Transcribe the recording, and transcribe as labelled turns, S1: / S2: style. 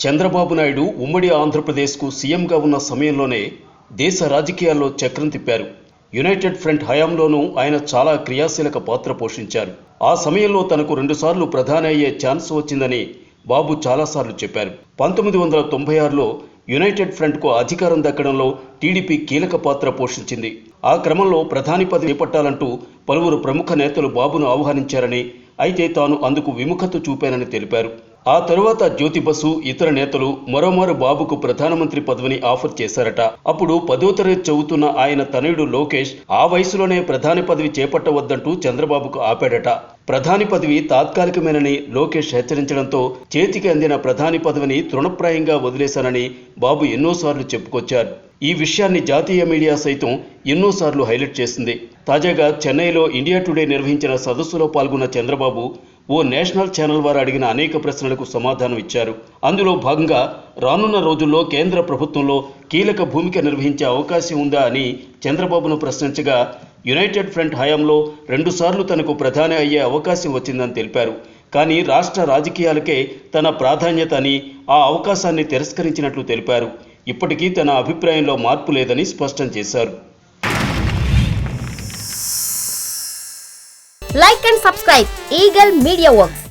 S1: చంద్రబాబు నాయుడు ఉమ్మడి ఆంధ్రప్రదేశ్కు సీఎంగా ఉన్న సమయంలోనే దేశ రాజకీయాల్లో చక్రం తిప్పారు. యునైటెడ్ ఫ్రంట్ హయాంలోనూ ఆయన చాలా క్రియాశీలక పాత్ర పోషించారు. ఆ సమయంలో తనకు 2 సార్లు ప్రధాని అయ్యే ఛాన్స్ వచ్చిందని బాబు చాలాసార్లు చెప్పారు. 1996లో యునైటెడ్ ఫ్రంట్కు అధికారం దక్కడంలో టీడీపీ కీలక పాత్ర పోషించింది. ఆ క్రమంలో ప్రధాని పదవి చేపట్టాలంటూ పలువురు ప్రముఖ నేతలు బాబును ఆహ్వానించారని, అయితే తాను అందుకు విముఖత చూపానని తెలిపారు. ఆ తరువాత జ్యోతి బసు ఇతర నేతలు మరోమారు బాబుకు ప్రధానమంత్రి పదవిని ఆఫర్ చేశారట. అప్పుడు 10వ తరగతి చదువుతున్న ఆయన తనయుడు లోకేష్ ఆ వయసులోనే ప్రధాని పదవి చేపట్టవద్దంటూ చంద్రబాబుకు ఆపాడట. ప్రధాని పదవి తాత్కాలికమేనని లోకేష్ హెచ్చరించడంతో చేతికి అందిన ప్రధాని పదవిని తృణప్రాయంగా వదిలేశానని బాబు ఎన్నోసార్లు చెప్పుకొచ్చారు. ఈ విషయాన్ని జాతీయ మీడియా సైతం ఎన్నోసార్లు హైలైట్ చేసింది. తాజాగా చెన్నైలో ఇండియా టుడే నిర్వహించిన సదస్సులో పాల్గొన్న చంద్రబాబు ఓ నేషనల్ ఛానల్ వారు అడిగిన అనేక ప్రశ్నలకు సమాధానం ఇచ్చారు. అందులో భాగంగా రానున్న రోజుల్లో కేంద్ర ప్రభుత్వంలో కీలక భూమిక నిర్వహించే అవకాశం ఉందా అని చంద్రబాబును ప్రశ్నించగా, యునైటెడ్ ఫ్రంట్ హయాంలో 2 సార్లు తనకు ప్రధాని అయ్యే అవకాశం వచ్చిందని తెలిపారు. కానీ రాష్ట్ర రాజకీయాలకే తన ప్రాధాన్యత అని ఆ అవకాశాన్ని తిరస్కరించినట్లు తెలిపారు. ఇప్పటికీ తన అభిప్రాయంలో మార్పు లేదని స్పష్టం చేశారు.
S2: Like and subscribe Eagle Media Works.